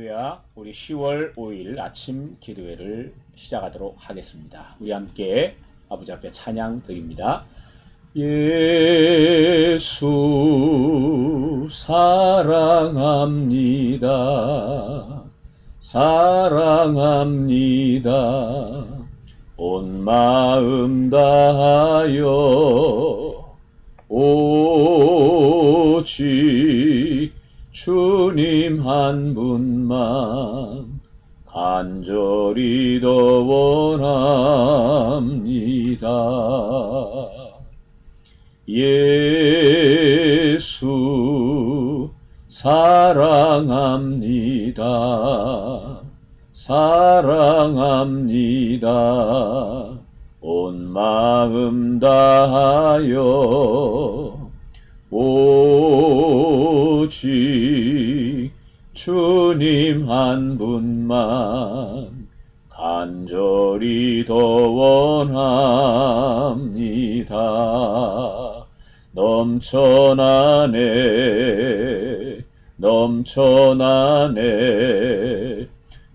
할렐루야. 우리 10월 5일 아침 기도회를 시작하도록 하겠습니다. 우리 함께 아버지 앞에 찬양 드립니다. 예수 사랑합니다. 사랑합니다. 온 마음 다하여 오직 주님 한 분만 간절히 더 원합니다. 예수 사랑합니다. 사랑합니다. 온 마음 다하여 오직 주님 한 분만 간절히 더 원합니다. 넘쳐나네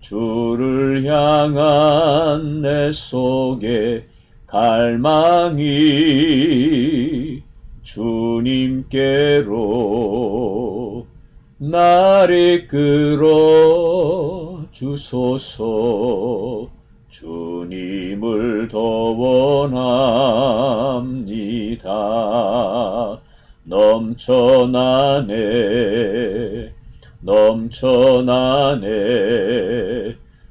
주를 향한 내 속에 갈망이 주님께로 날 이끌어 주소서. 주님을 더 원합니다. 넘쳐나네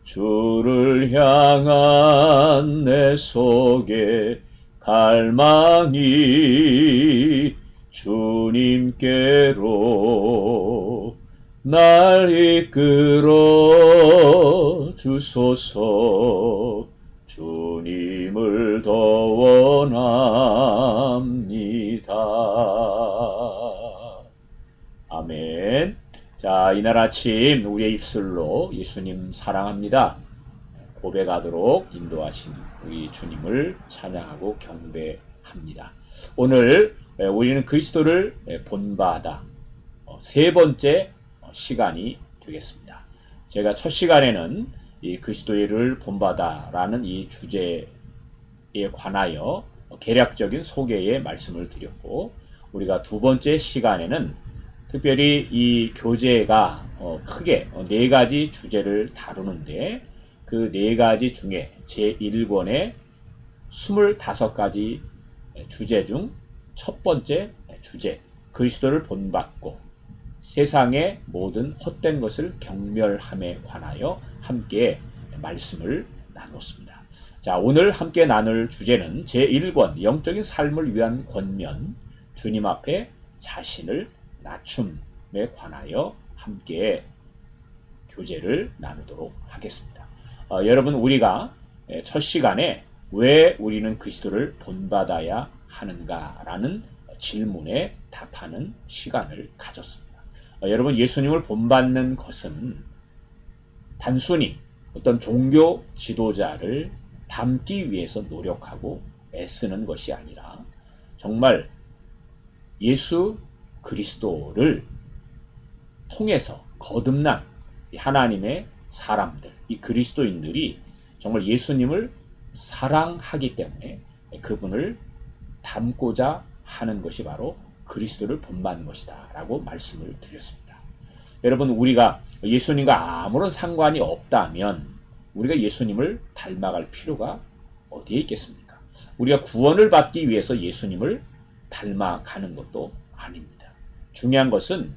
주를 향한 내 속에 갈망이 주님께로 날 이끌어 주소서. 주님을 더 원합니다. 아멘. 자, 이날 아침 우리의 입술로 예수님 사랑합니다 고백하도록 인도하신 우리 주님을 찬양하고 경배합니다. 오늘 우리는 그리스도를 본받아 세 번째 시간이 되겠습니다. 제가 첫 시간에는 이 그리스도를 본받아라는 이 주제에 관하여 개략적인 소개의 말씀을 드렸고, 우리가 두 번째 시간에는 특별히 이 교재가 크게 네 가지 주제를 다루는데, 그 네 가지 중에 제1권의 25가지 주제 중 첫 번째 주제, 그리스도를 본받고 세상의 모든 헛된 것을 경멸함에 관하여 함께 말씀을 나눴습니다. 자, 오늘 함께 나눌 주제는 제1권 영적인 삶을 위한 권면, 주님 앞에 자신을 낮춤에 관하여 함께 교제를 나누도록 하겠습니다. 여러분, 우리가 첫 시간에 왜 우리는 그리스도를 본받아야 하는가라는 질문에 답하는 시간을 가졌습니다. 여러분, 예수님을 본받는 것은 단순히 어떤 종교 지도자를 닮기 위해서 노력하고 애쓰는 것이 아니라 정말 예수 그리스도를 통해서 거듭난 하나님의 사람들, 이 그리스도인들이 정말 예수님을 사랑하기 때문에 그분을 닮고자 하는 것이 바로 그리스도를 본받는 것이다 라고 말씀을 드렸습니다. 여러분, 우리가 예수님과 아무런 상관이 없다면 우리가 예수님을 닮아갈 필요가 어디에 있겠습니까? 우리가 구원을 받기 위해서 예수님을 닮아가는 것도 아닙니다. 중요한 것은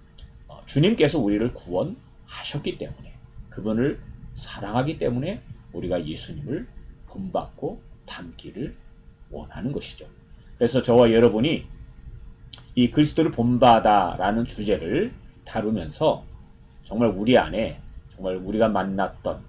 주님께서 우리를 구원하셨기 때문에, 그분을 사랑하기 때문에 우리가 예수님을 본받고 닮기를 원하는 것이죠. 그래서 저와 여러분이 이 그리스도를 본받아라는 주제를 다루면서 정말 우리 안에 정말 우리가 만났던,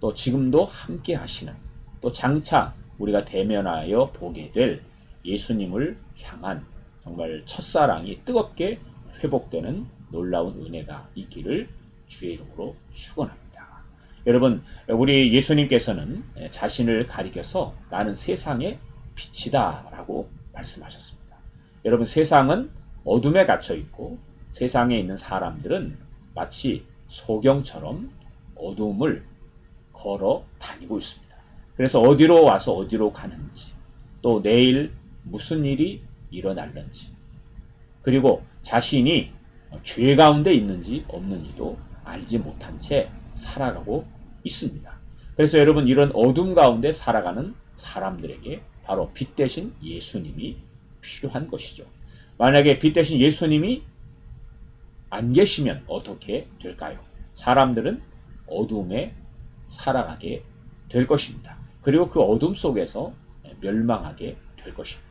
또 지금도 함께 하시는, 또 장차 우리가 대면하여 보게 될 예수님을 향한 정말 첫사랑이 뜨겁게 회복되는 놀라운 은혜가 있기를 주의 이름으로 축원합니다. 여러분, 우리 예수님께서는 자신을 가리켜서 나는 세상의 빛이다 라고 말씀하셨습니다. 여러분, 세상은 어둠에 갇혀 있고 세상에 있는 사람들은 마치 소경처럼 어둠을 걸어 다니고 있습니다. 그래서 어디로 와서 어디로 가는지, 또 내일 무슨 일이 일어날는지, 그리고 자신이 죄 가운데 있는지 없는지도 알지 못한 채 살아가고 있습니다. 그래서 여러분, 이런 어둠 가운데 살아가는 사람들에게 바로 빛 대신 예수님이 필요한 것이죠. 만약에 빛 대신 예수님이 안 계시면 어떻게 될까요? 사람들은 어둠에 살아가게 될 것입니다. 그리고 그 어둠 속에서 멸망하게 될 것입니다.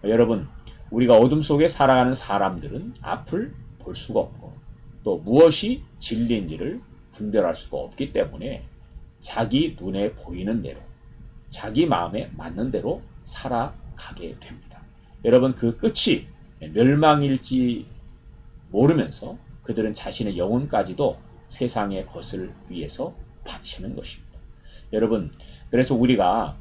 여러분, 우리가 어둠 속에 살아가는 사람들은 앞을 볼 수가 없고 또 무엇이 진리인지를 분별할 수가 없기 때문에 자기 눈에 보이는 대로, 자기 마음에 맞는 대로 살아가게 됩니다. 여러분, 그 끝이 멸망일지 모르면서 그들은 자신의 영혼까지도 세상의 것을 위해서 바치는 것입니다. 여러분, 그래서 우리가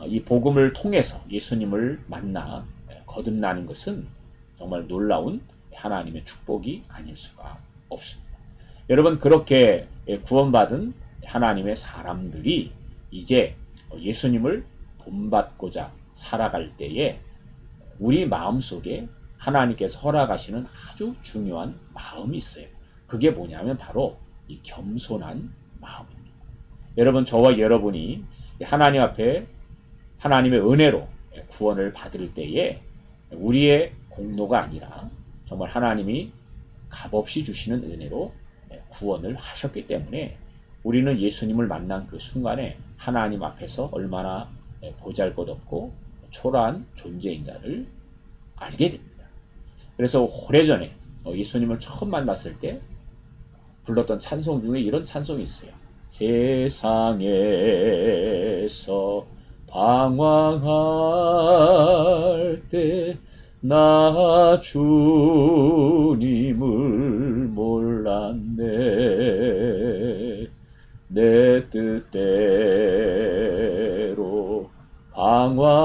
이 복음을 통해서 예수님을 만나 거듭나는 것은 정말 놀라운 하나님의 축복이 아닐 수가 없습니다. 여러분, 그렇게 구원받은 하나님의 사람들이 이제 예수님을 본받고자 살아갈 때에 우리 마음속에 하나님께서 허락하시는 아주 중요한 마음이 있어요. 그게 뭐냐면 바로 이 겸손한 마음입니다. 여러분, 저와 여러분이 하나님 앞에 하나님의 은혜로 구원을 받을 때에 우리의 공로가 아니라 정말 하나님이 값없이 주시는 은혜로 구원을 하셨기 때문에 우리는 예수님을 만난 그 순간에 하나님 앞에서 얼마나 보잘것없고 초라한 존재인가를 알게 됩니다. 그래서 오래전에 예수님을 처음 만났을 때 불렀던 찬송 중에 이런 찬송이 있어요. 세상에서 방황할 때 나 주님을 몰랐네. 내 뜻대로 방황하며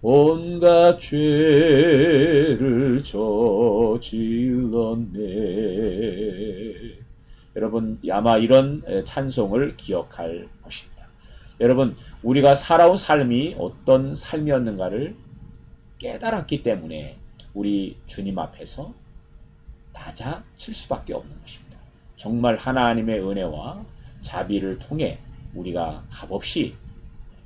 온갖 죄를 저질렀네. 여러분, 아마 이런 찬송을 기억할 것입니다. 여러분, 우리가 살아온 삶이 어떤 삶이었는가를 깨달았기 때문에 우리 주님 앞에서 낮아칠 수밖에 없는 것입니다. 정말 하나님의 은혜와 자비를 통해 우리가 값없이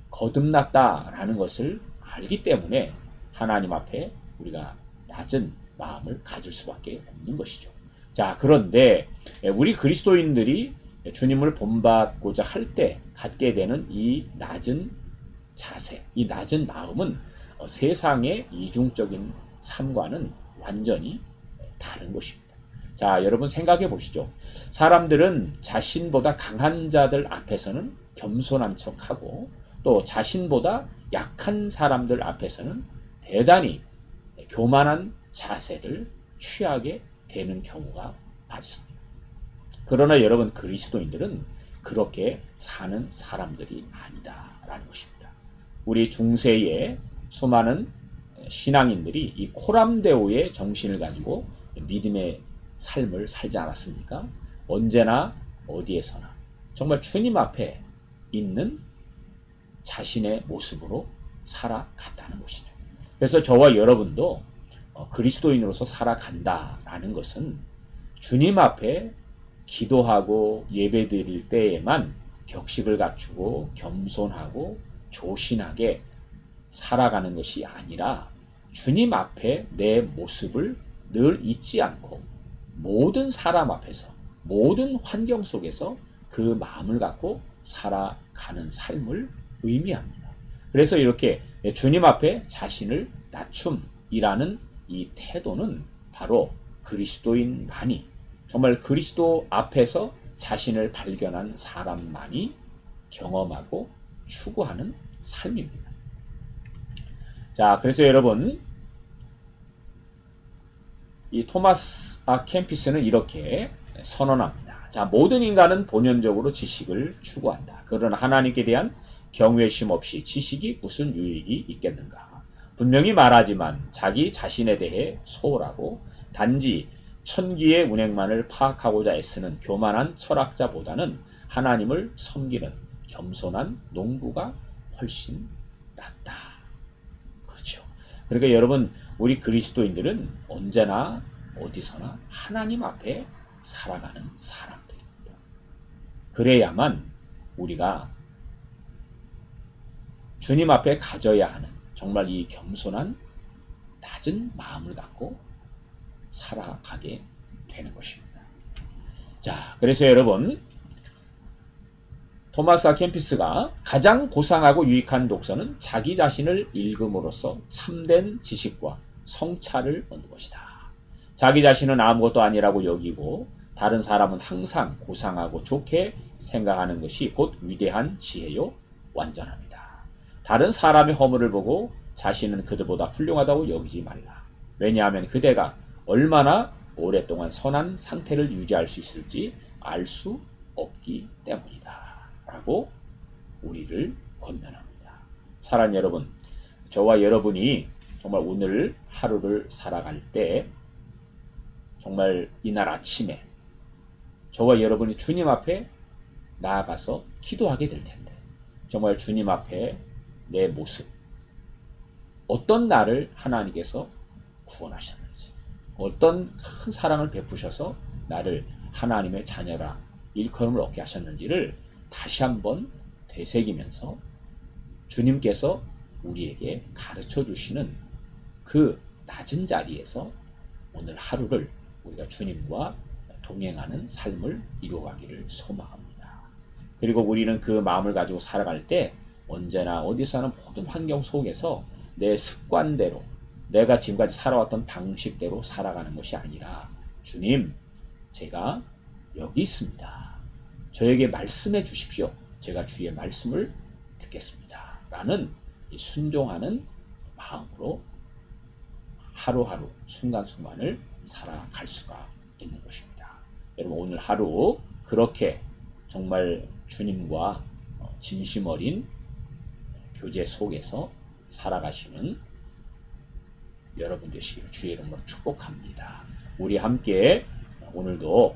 거듭났다라는 것을 알기 때문에 하나님 앞에 우리가 낮은 마음을 가질 수밖에 없는 것이죠. 자, 그런데 우리 그리스도인들이 주님을 본받고자 할 때 갖게 되는 이 낮은 자세, 이 낮은 마음은 세상의 이중적인 삶과는 완전히 다른 것입니다. 자, 여러분 생각해 보시죠. 사람들은 자신보다 강한 자들 앞에서는 겸손한 척하고 또 자신보다 약한 사람들 앞에서는 대단히 교만한 자세를 취하게 되는 경우가 많습니다. 그러나 여러분, 그리스도인들은 그렇게 사는 사람들이 아니다라는 것입니다. 우리 중세의 수많은 신앙인들이 이 코람데오의 정신을 가지고 믿음의 삶을 살지 않았습니까? 언제나 어디에서나 정말 주님 앞에 있는 자신의 모습으로 살아갔다는 것이죠. 그래서 저와 여러분도 그리스도인으로서 살아간다라는 것은 주님 앞에 기도하고 예배드릴 때에만 격식을 갖추고 겸손하고 조신하게 살아가는 것이 아니라 주님 앞에 내 모습을 늘 잊지 않고 모든 사람 앞에서 모든 환경 속에서 그 마음을 갖고 살아가는 삶을 의미합니다. 그래서 이렇게 주님 앞에 자신을 낮춤이라는 이 태도는 바로 그리스도인만이, 정말 그리스도 앞에서 자신을 발견한 사람만이 경험하고 추구하는 삶입니다. 자, 그래서 여러분, 이 토마스 캠피스는 이렇게 선언합니다. 자, 모든 인간은 본연적으로 지식을 추구한다. 그러나 하나님께 대한 경외심 없이 지식이 무슨 유익이 있겠는가? 분명히 말하지만 자기 자신에 대해 소홀하고 단지 천기의 운행만을 파악하고자 애쓰는 교만한 철학자보다는 하나님을 섬기는 겸손한 농부가 훨씬 낫다. 그렇죠. 그러니까 여러분, 우리 그리스도인들은 언제나 어디서나 하나님 앞에 살아가는 사람들입니다. 그래야만 우리가 주님 앞에 가져야 하는 정말 이 겸손한 낮은 마음을 갖고 살아가게 되는 것입니다. 자, 그래서 여러분, 토마스 아 캠피스가 가장 고상하고 유익한 독서는 자기 자신을 읽음으로써 참된 지식과 성찰을 얻는 것이다. 자기 자신은 아무것도 아니라고 여기고 다른 사람은 항상 고상하고 좋게 생각하는 것이 곧 위대한 지혜요 완전합니다. 다른 사람의 허물을 보고 자신은 그들보다 훌륭하다고 여기지 말라. 왜냐하면 그대가 얼마나 오랫동안 선한 상태를 유지할 수 있을지 알 수 없기 때문이다. 라고 우리를 권면합니다. 사랑하는 여러분, 저와 여러분이 정말 오늘 하루를 살아갈 때 정말 이날 아침에 저와 여러분이 주님 앞에 나아가서 기도하게 될 텐데 정말 주님 앞에 내 모습, 어떤 나를 하나님께서 구원하셨는지, 어떤 큰 사랑을 베푸셔서 나를 하나님의 자녀라 일컬음을 얻게 하셨는지를 다시 한번 되새기면서 주님께서 우리에게 가르쳐 주시는 그 낮은 자리에서 오늘 하루를 우리가 주님과 동행하는 삶을 이루어가기를 소망합니다. 그리고 우리는 그 마음을 가지고 살아갈 때 언제나 어디서나 모든 환경 속에서 내 습관대로 내가 지금까지 살아왔던 방식대로 살아가는 것이 아니라 주님, 제가 여기 있습니다. 저에게 말씀해 주십시오. 제가 주의 말씀을 듣겠습니다. 라는 순종하는 마음으로 하루하루 순간순간을 살아갈 수가 있는 것입니다. 여러분, 오늘 하루 그렇게 정말 주님과 진심 어린 교제 속에서 살아가시는 여러분 되시기를 주의 이름으로 축복합니다. 우리 함께 오늘도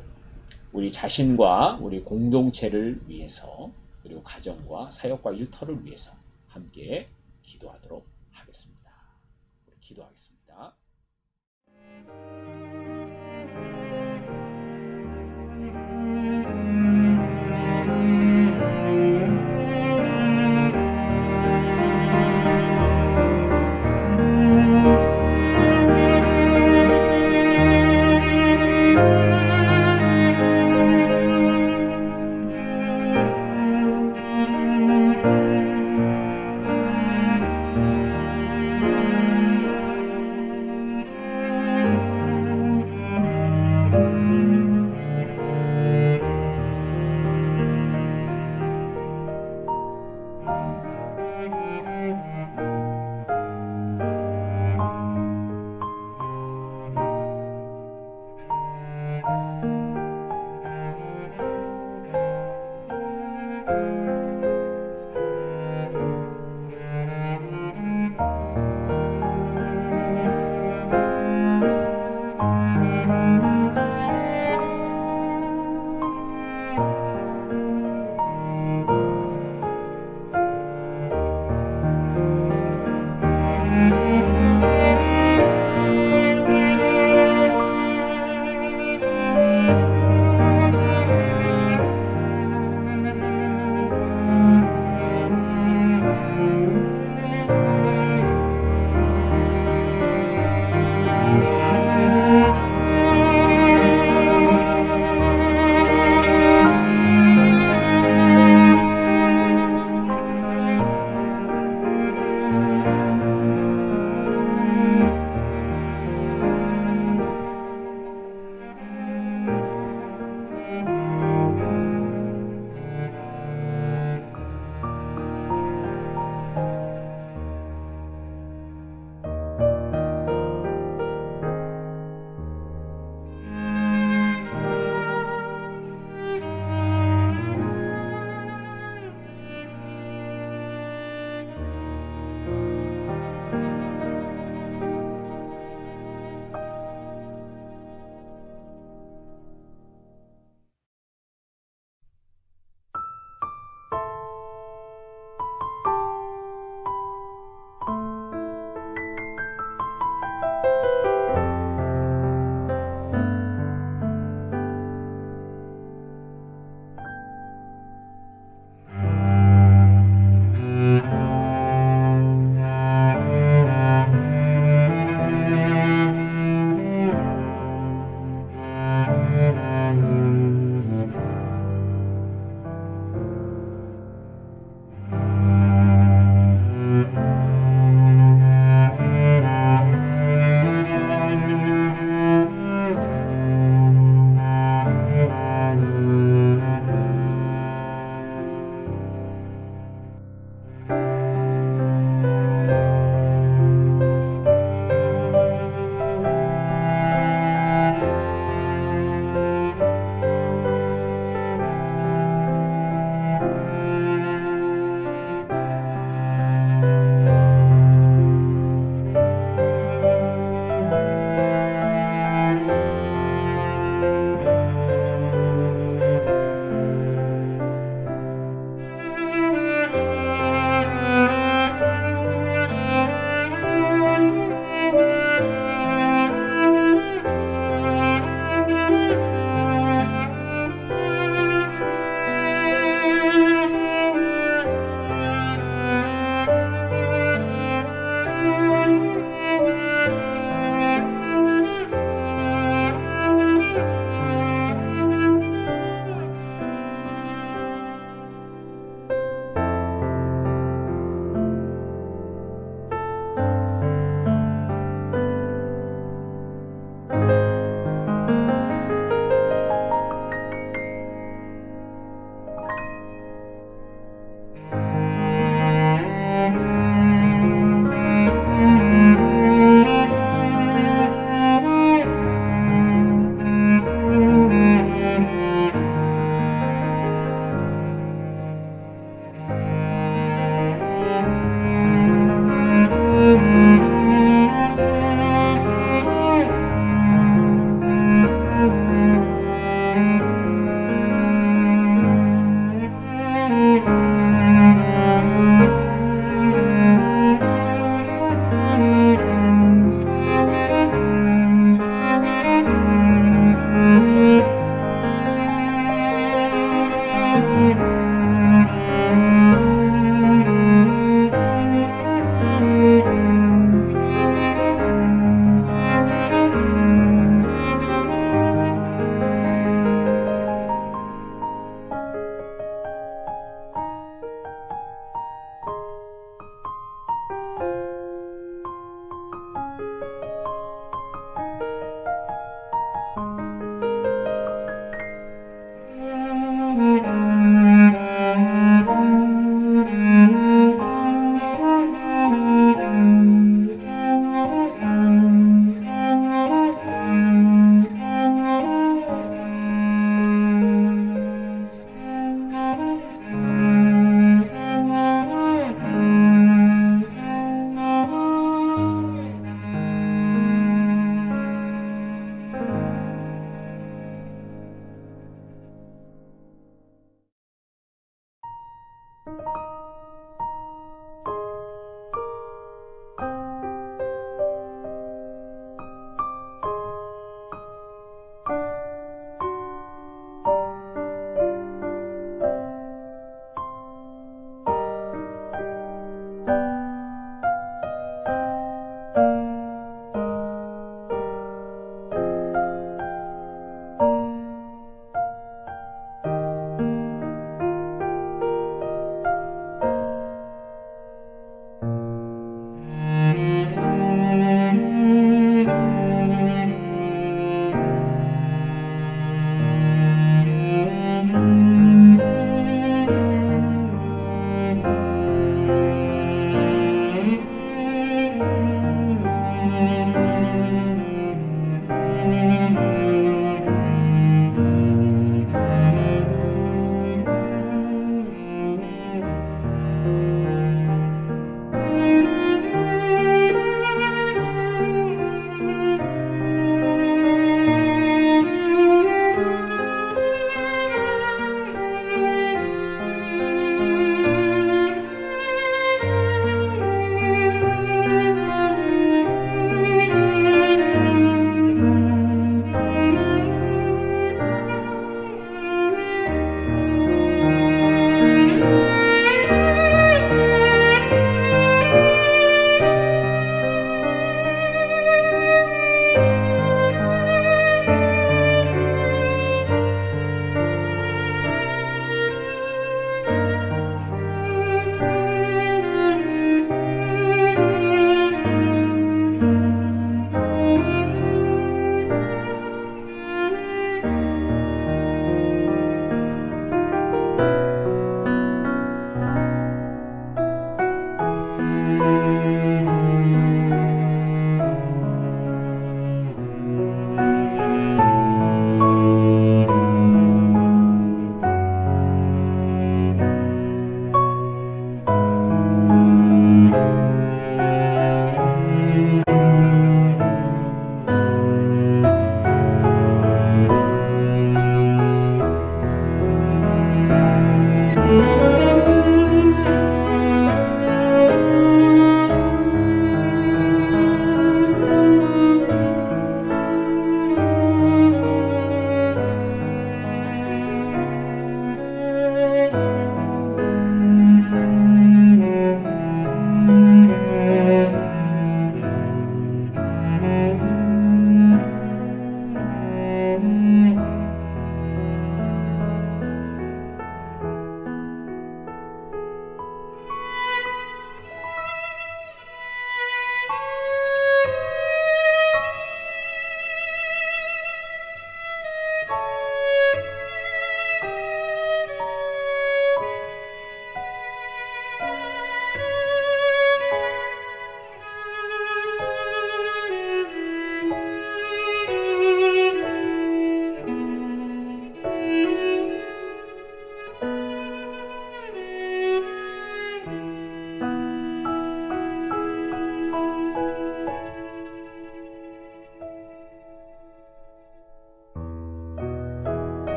우리 자신과 우리 공동체를 위해서 그리고 가정과 사역과 일터를 위해서 함께 기도하도록 하겠습니다. 기도하겠습니다.